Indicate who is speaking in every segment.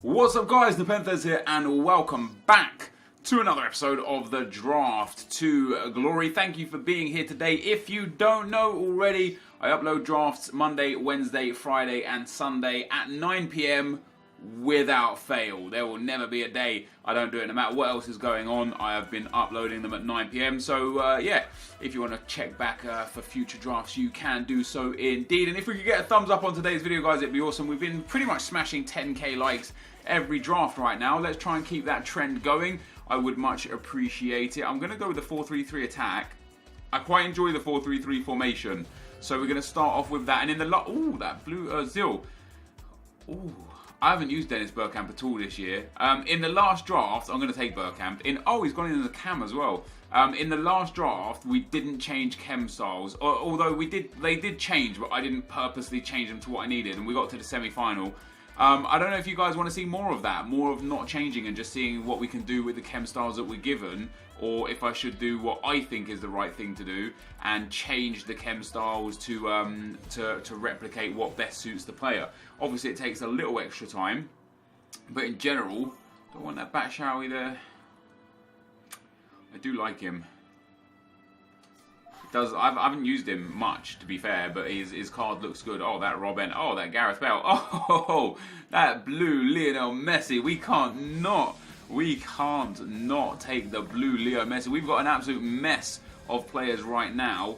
Speaker 1: What's up guys, NepentheZ here and welcome back to another episode of the Draft to Glory. Thank you for being here today. If you don't know already, I upload drafts Monday, Wednesday, Friday and Sunday at 9 PM without fail. There will never be a day I don't do it, no matter what else is going on. I have been uploading them at 9 PM. So yeah, if you want to check back for future drafts, you can do so indeed. And if we could get a thumbs up on today's video, guys, it'd be awesome. We've been pretty much smashing 10k likes every draft right now. Let's try and keep that trend going. I would much appreciate it. I'm going to go with the 4-3-3 attack. I quite enjoy the 4-3-3 formation. So we're going to start off with that. And in the ooh, that blue Zil. Ooh, I haven't used Dennis Bergkamp at all this year. In the last draft, I'm going to take Bergkamp. He's gone in as a cam as well. In the last draft, we didn't change chem styles. Although they did change, but I didn't purposely change them to what I needed. And we got to the semi-final. I don't know if you guys want to see more of that, more of not changing and just seeing what we can do with the chem styles that we're given, or if I should do what I think is the right thing to do and change the chem styles to replicate what best suits the player. Obviously, it takes a little extra time, but in general, don't want that Batshuayi there. I do like him. I haven't used him much, to be fair, but his card looks good. Oh, that Robin. Oh, that Gareth Bale. Oh, that blue Lionel Messi. We can't not take the blue Leo Messi. We've got an absolute mess of players right now.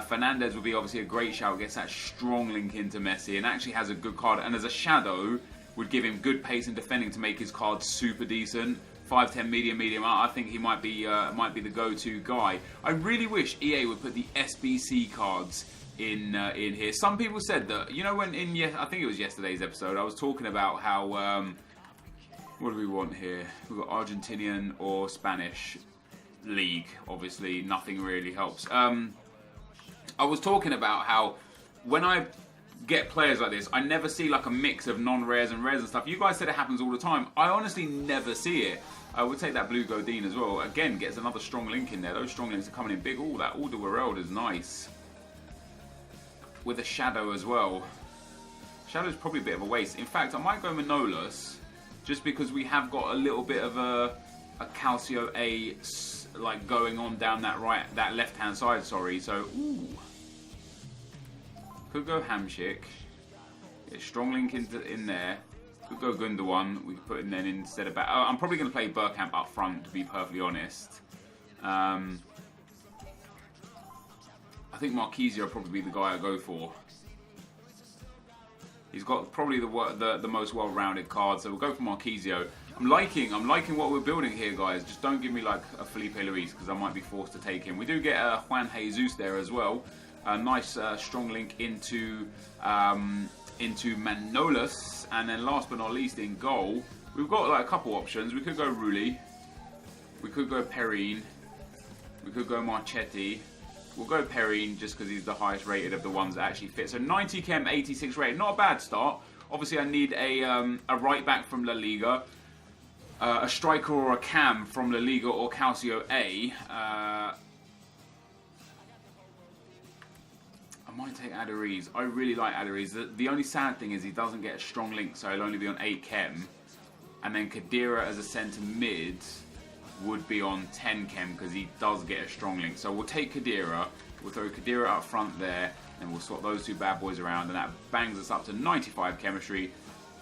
Speaker 1: Fernandez would be obviously a great shout. Gets that strong link into Messi and actually has a good card. And as a shadow, would give him good pace and defending to make his card super decent. 5'10", medium. I think he might be the go-to guy. I really wish EA would put the SBC cards in here. Some people said that, you know, when I think it was yesterday's episode, I was talking about how what do we want here? We've got Argentinian or Spanish league. Obviously, nothing really helps. I was talking about how when I get players like this, I never see like a mix of non-rares and rares and stuff. You guys said it happens all the time. I honestly never see it. I would take that blue Godin as well. Again, gets another strong link in there. Those strong links are coming in big. Oh, that Alderweireld is nice. With a shadow as well. Shadow's probably a bit of a waste. In fact, I might go Manolas, just because we have got a little bit of a Calcio A like going on down that left-hand side. Sorry. So, ooh. Could go Hamsik. Get a strong link in there. Could go Gundogan. We could put him then instead of I'm probably going to play Bergkamp up front, to be perfectly honest. I think Marquisio will probably be the guy I go for. He's got probably the most well-rounded card, so we'll go for Marquisio. I'm liking what we're building here, guys. Just don't give me like a Felipe Luis, because I might be forced to take him. We do get Juan Jesus there as well. A nice strong link into Manolas, and then last but not least in goal, we've got like a couple options. We could go Rulli, we could go Perrine, we could go Marchetti. We'll go Perrine just because he's the highest rated of the ones that actually fit. So 90 chem, 86 rated, not a bad start. Obviously, I need a right back from La Liga, a striker or a cam from La Liga or Calcio A. I might take Aduriz. I really like Aduriz. The only sad thing is he doesn't get a strong link, so he'll only be on 8 chem. And then Khedira as a centre mid would be on 10 chem because he does get a strong link. So we'll take Khedira. We'll throw Khedira up front there, and we'll swap those two bad boys around, and that bangs us up to 95 chemistry.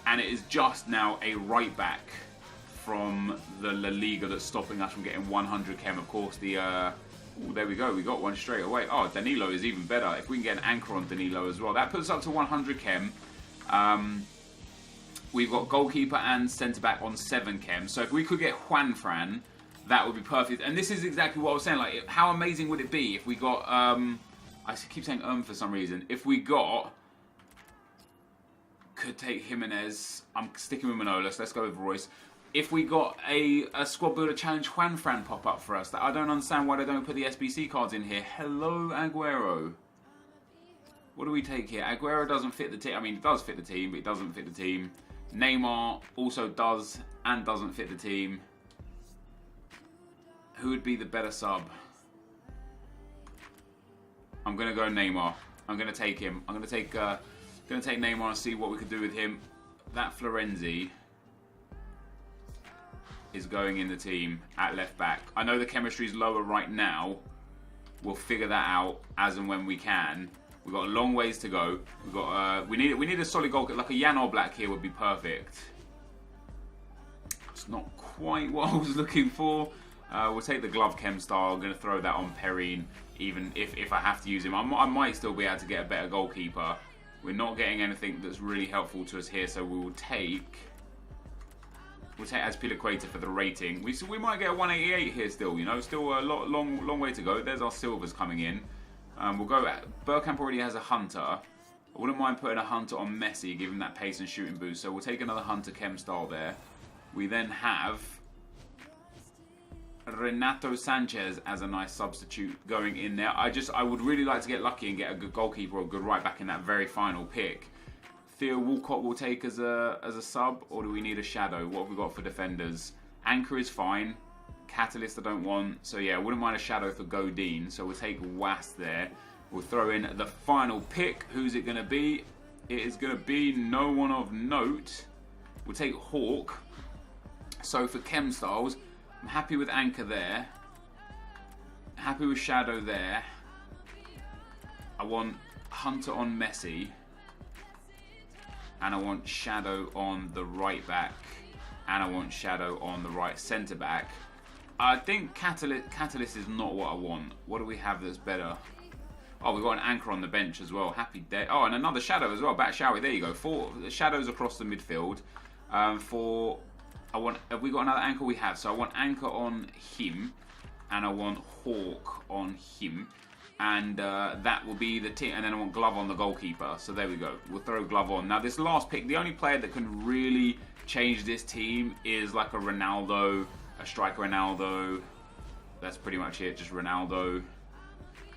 Speaker 1: And it is just now a right back from the La Liga that's stopping us from getting 100 chem. Of course, ooh, there we go. We got one straight away. Oh, Danilo is even better. If we can get an anchor on Danilo as well. That puts us up to 100 chem. We've got goalkeeper and centre-back on 7 chem. So if we could get Juanfran, that would be perfect. And this is exactly what I was saying. Like, how amazing would it be if we got... I keep saying for some reason. If we got... Could take Jimenez. I'm sticking with Manolas. Let's go with Royce. If we got a squad builder challenge Juanfran pop up for us, I don't understand why they don't put the SBC cards in here. Hello, Aguero. What do we take here? Aguero doesn't fit the team. I mean, it does fit the team, but it doesn't fit the team. Neymar also does and doesn't fit the team. Who would be the better sub? I'm going to go Neymar. I'm going to take him. I'm going to take Neymar and see what we could do with him. That Florenzi. is going in the team at left back. I know the chemistry is lower right now. We'll figure that out as and when we can. We've got a long ways to go. We've got we need a solid goal, like a Jan Oblak here would be perfect. It's not quite what I was looking for. We'll take the glove chem style. I'm going to throw that on Perrine, even if I have to use him. I might still be able to get a better goalkeeper. We're not getting anything that's really helpful to us here, so we'll take Azpilicueta for the rating. We might get a 188 here still, you know, still a long way to go. There's our silvers coming in. We'll go at Bergkamp already has a hunter. I wouldn't mind putting a hunter on Messi, giving that pace and shooting boost. So we'll take another hunter chem style there. We then have Renato Sanchez as a nice substitute going in there. I would really like to get lucky and get a good goalkeeper or a good right back in that very final pick. Theo Walcott will take as a sub, or do we need a shadow? What have we got for defenders? Anchor is fine. Catalyst I don't want. So yeah, I wouldn't mind a shadow for Godin. So we'll take Was there. We'll throw in the final pick. Who's it going to be? It is going to be no one of note. We'll take Hawk. So for chem styles, I'm happy with Anchor there. Happy with Shadow there. I want Hunter on Messi. And I want Shadow on the right back. And I want Shadow on the right centre back. I think Catalyst is not what I want. What do we have that's better? Oh, we've got an Anchor on the bench as well. Happy day. Oh, and another Shadow as well. Batshuayi. There you go. 4 shadows across the midfield. Have we got another Anchor? We have. So I want Anchor on him. And I want Hawk on him. And that will be the team. And then I want Glove on the goalkeeper. So there we go. We'll throw Glove on. Now this last pick, the only player that can really change this team is like a Ronaldo, a striker Ronaldo. That's pretty much it. Just Ronaldo.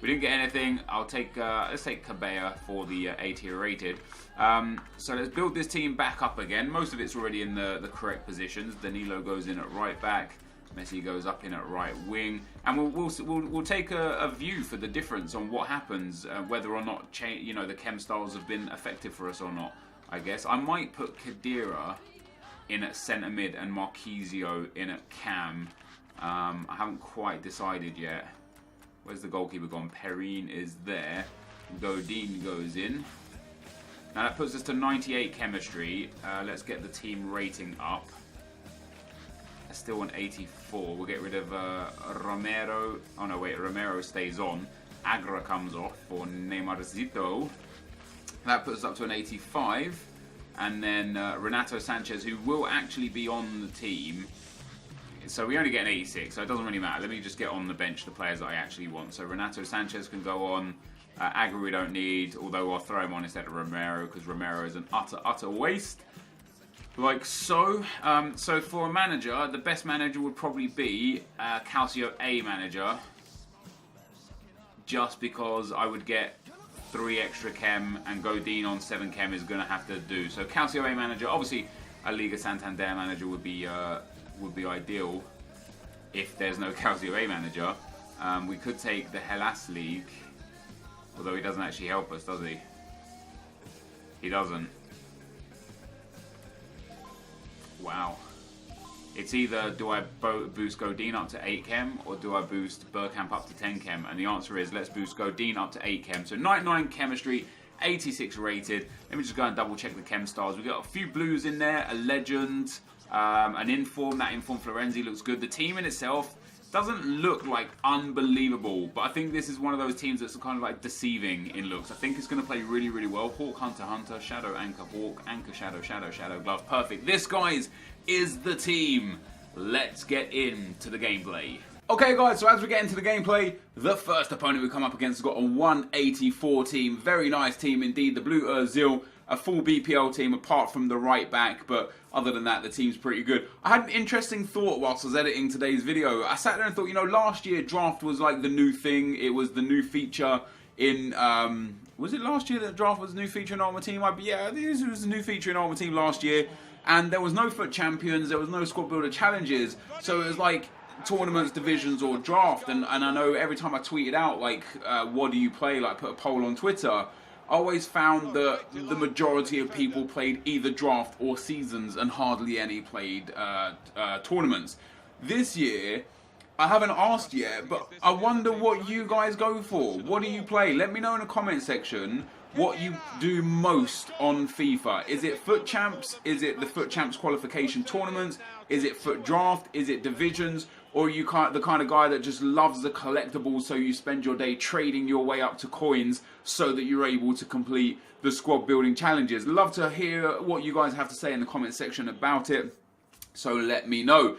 Speaker 1: We didn't get anything. I'll take let's take Cabella for the A tier rated. So let's build this team back up again. Most of it's already in the correct positions. Danilo goes in at right back. Messi goes up in at right wing, and we'll take a view for the difference on what happens, whether or not the chem styles have been effective for us or not. I guess I might put Khedira in at centre mid and Marquisio in at cam. I haven't quite decided yet. Where's the goalkeeper gone? Perrine is there. Godin goes in. Now that puts us to 98 chemistry. Let's get the team rating up. I still want 84. We'll get rid of Romero. Oh no, wait, Romero stays on. Agra comes off for NepentheZ. That puts us up to an 85. And then Renato Sanchez, who will actually be on the team. So we only get an 86, so it doesn't really matter. Let me just get on the bench the players that I actually want. So Renato Sanchez can go on. Agra we don't need, although I'll throw him on instead of Romero, because Romero is an utter waste. Like so. So for a manager, the best manager would probably be Calcio A manager. Just because I would get 3 extra chem and Godin on 7 chem is going to have to do. So Calcio A manager, obviously a Liga Santander manager would be ideal if there's no Calcio A manager. We could take the Hellas League, although he doesn't actually help us, does he? He doesn't. Wow. It's either do I boost Godin up to 8 chem or do I boost Bergkamp up to 10 chem? And the answer is let's boost Godin up to 8 chem. So 99 chemistry, 86 rated. Let me just go and double check the chem stars. We've got a few blues in there, a legend, an inform. That inform Florenzi looks good. The team in itself doesn't look like unbelievable, but I think this is one of those teams that's kind of like deceiving in looks. I think it's going to play really, really well. Hawk, Hunter, Hunter, Shadow, Anchor, Hawk, Anchor, Shadow, Shadow, Shadow, Glove. Perfect. This, guys, is the team. Let's get into the gameplay. Okay, guys, so as we get into the gameplay, the first opponent we come up against has got a 184 team. Very nice team indeed. The Blue Özil, a full BPL team apart from the right back, but other than that, the team's pretty good. I had an interesting thought whilst I was editing today's video. I sat there and thought, you know, last year draft was like the new thing. It was the new feature in, was it last year that draft was a new feature in Ultimate Team? Yeah, this was a new feature in Ultimate Team last year. And there was no FUT Champions, there was no Squad Builder Challenges. So it was like tournaments, divisions, or draft. And I know every time I tweeted out, like, what do you play? Like, put a poll on Twitter. I always found that the majority of people played either draft or seasons and hardly any played tournaments. This year, I haven't asked yet, but I wonder what you guys go for. What do you play? Let me know in the comment section what you do most on FIFA. Is it FUT Champs? Is it the FUT Champs qualification tournaments? Is it FUT Draft? Is it divisions? Or are you the kind of guy that just loves the collectibles, so you spend your day trading your way up to coins so that you're able to complete the squad building challenges? Love to hear what you guys have to say in the comment section about it, so let me know.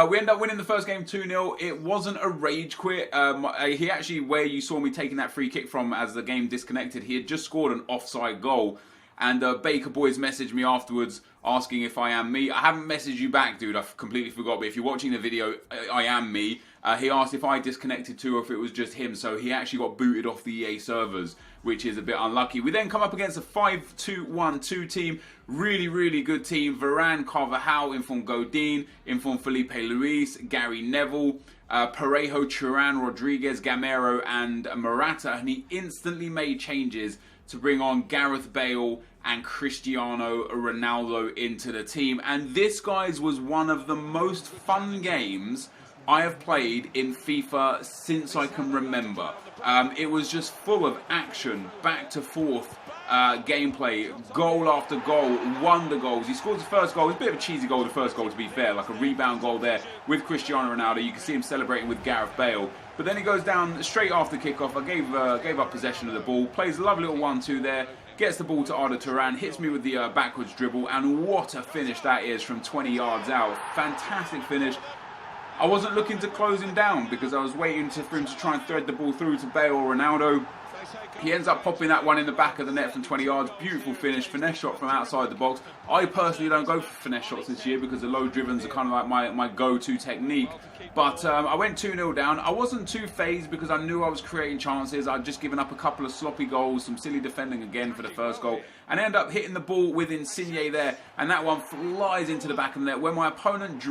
Speaker 1: We end up winning the first game 2-0. It wasn't a rage quit. He actually, where you saw me taking that free kick from as the game disconnected, he had just scored an offside goal. And Baker Boys messaged me afterwards asking if I am me. I haven't messaged you back, dude. I completely forgot. But if you're watching the video, I am me. He asked if I disconnected too or if it was just him. So he actually got booted off the EA servers, which is a bit unlucky. We then come up against a 5-2-1-2 team. Really, really good team. Varane, Carvajal, in form Godin, in form Felipe Luis, Gary Neville, Parejo, Turan, Rodriguez, Gamero, and Morata. And he instantly made changes to bring on Gareth Bale and Cristiano Ronaldo into the team. And this, guys, was one of the most fun games I have played in FIFA since I can remember. It was just full of action, back to forth gameplay, goal after goal, wonder goals. He scores the first goal. It's a bit of a cheesy goal, the first goal, to be fair, like a rebound goal there with Cristiano Ronaldo. You can see him celebrating with Gareth Bale. But then he goes down straight after kickoff. I gave up possession of the ball. Plays a lovely little 1-2 there. Gets the ball to Arda Turan. Hits me with the backwards dribble. And what a finish that is from 20 yards out. Fantastic finish. I wasn't looking to close him down because I was waiting for him to try and thread the ball through to Bale or Ronaldo. He ends up popping that one in the back of the net from 20 yards. Beautiful finish. Finesse shot from outside the box. I personally don't go for finesse shots this year because the low drivens are kind of like my go-to technique. But I went 2-0 down. I wasn't too phased because I knew I was creating chances. I'd just given up a couple of sloppy goals, some silly defending again for the first goal, and I end up hitting the ball with Insigne there, and that one flies into the back of the net. When my opponent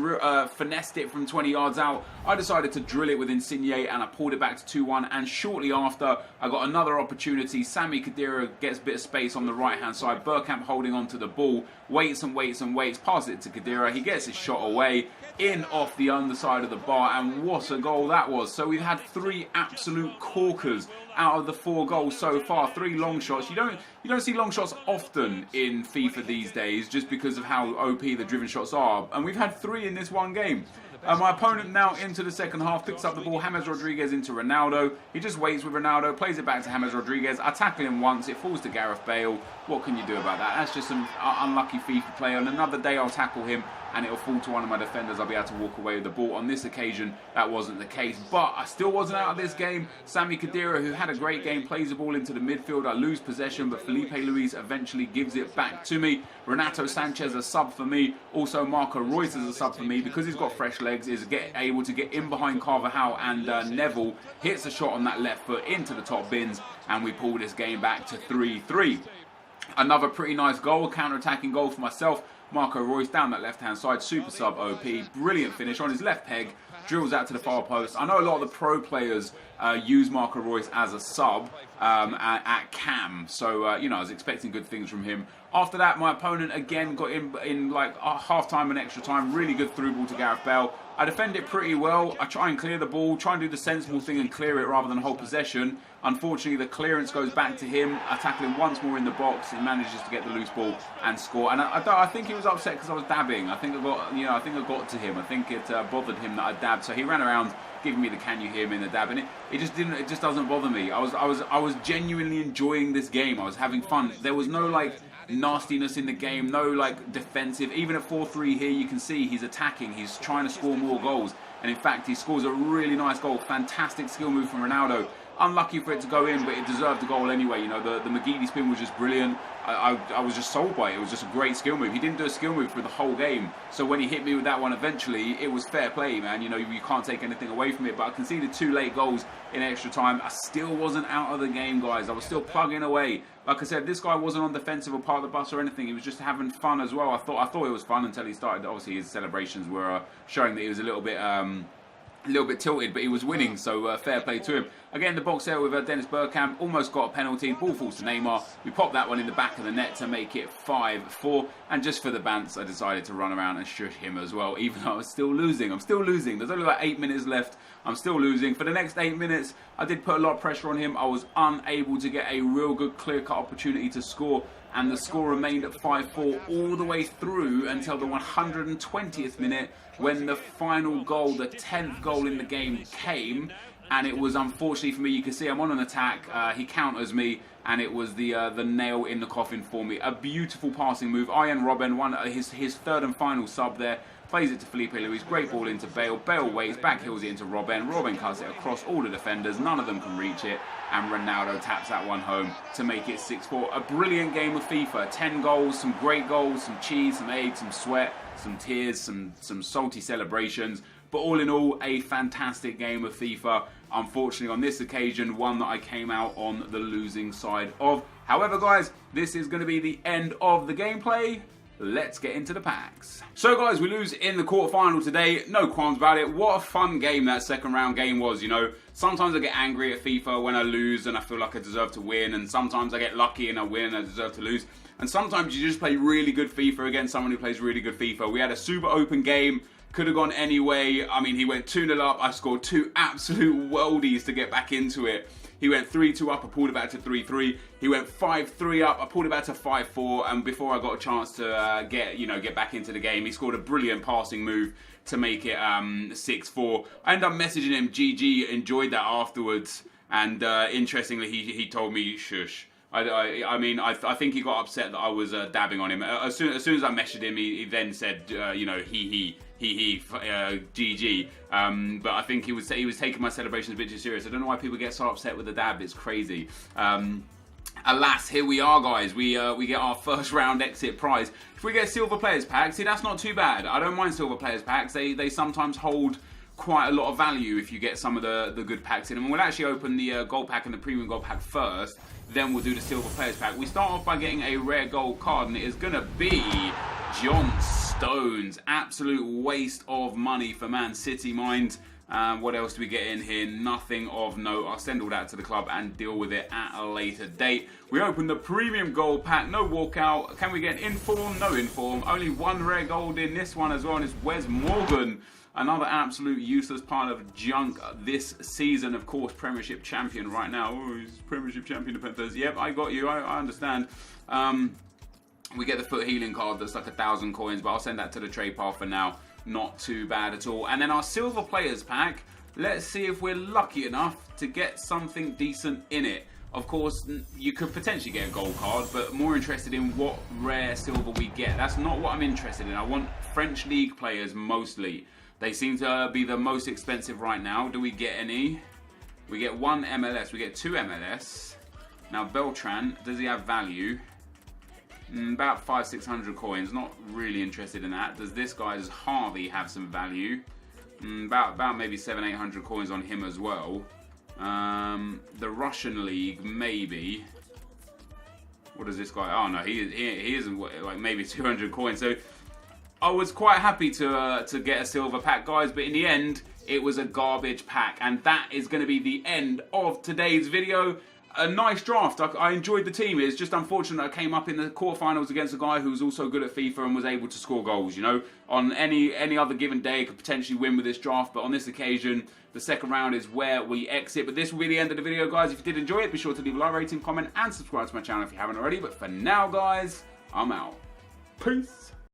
Speaker 1: finessed it from 20 yards out, I decided to drill it with Insigne, and I pulled it back to 2-1, and shortly after, I got another opportunity. Sami Khedira gets a bit of space on the right-hand side. Bergkamp holding on to the ball, waits and waits and waits, passes it to Khedira. He gets his shot away, in off the underside of the bar, and what a goal that was. So we've had 3 absolute corkers out of the 4 goals so far. 3 long shots. You don't see long shots often in FIFA these days just because of how OP the driven shots are, and we've had 3 in this one game. My opponent now into the second half, picks up the ball, James Rodriguez into Ronaldo. He just waits with Ronaldo, plays it back to James Rodriguez. I tackle him once, it falls to Gareth Bale. What can you do about that? That's just an unlucky FIFA play. On another day I'll tackle him and it'll fall to one of my defenders. I'll be able to walk away with the ball. On this occasion, that wasn't the case. But I still wasn't out of this game. Sami Khedira, who had a great game, plays the ball into the midfield. I lose possession, but Felipe Luis eventually gives it back to me. Renato Sanchez, a sub for me. Also, Marco Reus is a sub for me because he's got fresh legs, is able to get in behind Carvajal and Neville. Hits a shot on that left foot into the top bins, and we pull this game back to 3-3. Another pretty nice goal, a counter-attacking goal for myself. Marco Reus down that left-hand side, super sub OP, brilliant finish on his left peg, drills out to the far post. I know a lot of the pro players use Marco Reus as a sub at cam, so you know, I was expecting good things from him. After that, my opponent again got in like half-time and extra time, really good through ball to Gareth Bale. I defend it pretty well. I try and clear the ball, try and do the sensible thing and clear it rather than hold possession. Unfortunately, the clearance goes back to him. I tackle him once more in the box. He manages to get the loose ball and score. And I think he was upset because I was dabbing. I think I got to him. I think it bothered him that I dabbed. So he ran around giving me the "Can you hear me?" in the dab, and it just doesn't bother me. I was genuinely enjoying this game. I was having fun. There was no like nastiness in the game, no like defensive. Even at 4-3 here, you can see he's attacking, he's trying to score more goals, and in fact he scores a really nice goal. Fantastic skill move from Ronaldo. Unlucky for it to go in, but it deserved a goal anyway. You know, the McGeady spin was just brilliant. I was just sold by it. It was just a great skill move. He didn't do a skill move for the whole game, so when he hit me with that one eventually, it was fair play, man. You know, you can't take anything away from it, but I conceded 2 late goals in extra time. I still wasn't out of the game, guys. I was still plugging away. Like I said, this guy wasn't on defensive or part of the bus or anything. He was just having fun as well. I thought it was fun until he started. Obviously, his celebrations were showing that he was a little bit a little bit tilted, but he was winning, so fair play to him. Again, the box there with Dennis Bergkamp, almost got a penalty, ball falls to Neymar. We popped that one in the back of the net to make it 5-4, and just for the bants, I decided to run around and shush him as well, even though I was still losing. I'm still losing. There's only like 8 minutes left. I'm still losing. For the next 8 minutes, I did put a lot of pressure on him. I was unable to get a real good clear-cut opportunity to score, and the score remained at 5-4 all the way through until the 120th minute, when the final goal, the 10th goal in the game, came. And it was, unfortunately for me, you can see I'm on an attack, he counters me, and it was the nail in the coffin for me. A beautiful passing move. Arjen Robben, his third and final sub there, plays it to Felipe Luis, great ball into Bale. Bale waits, back heels it into Robben. Robben cuts it across all the defenders, none of them can reach it, and Ronaldo taps that one home to make it 6-4. A brilliant game of FIFA, 10 goals, some great goals, some cheese, some aid, some sweat, some tears, some salty celebrations. But all in all, a fantastic game of FIFA. Unfortunately, on this occasion, one that I came out on the losing side of. However, guys, this is going to be the end of the gameplay. Let's get into the packs. So, guys, we lose in the quarterfinal today. No qualms about it. What a fun game that second round game was, you know. Sometimes I get angry at FIFA when I lose and I feel like I deserve to win. And sometimes I get lucky and I win and I deserve to lose. And sometimes you just play really good FIFA against someone who plays really good FIFA. We had a super open game. Could have gone any way. I mean, he went 2-0 up. I scored 2 absolute worldies to get back into it. He went 3-2 up. I pulled it back to 3-3. He went 5-3 up. I pulled it back to 5-4. And before I got a chance to get back into the game, he scored a brilliant passing move to make it 6-4. I ended up messaging him, GG, enjoyed that afterwards. And interestingly, he told me, shush. I mean, I think he got upset that I was dabbing on him. As soon as I messaged him, he then said, GG. But I think he was taking my celebrations a bit too serious. I don't know why people get so upset with the dab. It's crazy. Alas, here we are, guys. We get our first round exit prize. If we get silver players pack, see, that's not too bad. I don't mind silver players packs. They sometimes hold quite a lot of value if you get some of the good packs in them. And we'll actually open the gold pack and the premium gold pack first. Then we'll do the silver players pack. We start off by getting a rare gold card, and it is going to be John Stones. Absolute waste of money for Man City, mind. What else do we get in here? Nothing of note. I'll send all that to the club and deal with it at a later date. We open the premium gold pack. No walkout. Can we get inform? No inform. Only one rare gold in this one as well, and it's Wes Morgan. Another absolute useless pile of junk this season. Of course, Premiership champion right now. Oh, he's Premiership champion, NepentheZ. Yep, I got you. I understand. We get the foot healing card that's like 1,000 coins, but I'll send that to the trade pile for now. Not too bad at all. And then our silver players pack. Let's see if we're lucky enough to get something decent in it. Of course, you could potentially get a gold card, but more interested in what rare silver we get. That's not what I'm interested in. I want French League players mostly. They seem to be the most expensive right now. Do we get any? We get 1 MLS. We get 2 MLS. Now, Beltran, does he have value? About 500-600 coins. Not really interested in that. Does this guy, does Harvey, have some value? About maybe 700-800 coins on him as well. The Russian League, maybe. What does this guy? Oh no, he isn't, like maybe 200 coins. So I was quite happy to get a silver pack, guys, but in the end, it was a garbage pack. And that is going to be the end of today's video. A nice draft. I enjoyed the team. It's just unfortunate I came up in the quarterfinals against a guy who was also good at FIFA and was able to score goals, you know. On any other given day, could potentially win with this draft, but on this occasion, the second round is where we exit. But this will be the end of the video, guys. If you did enjoy it, be sure to leave a like, rating, comment, and subscribe to my channel if you haven't already. But for now, guys, I'm out. Peace.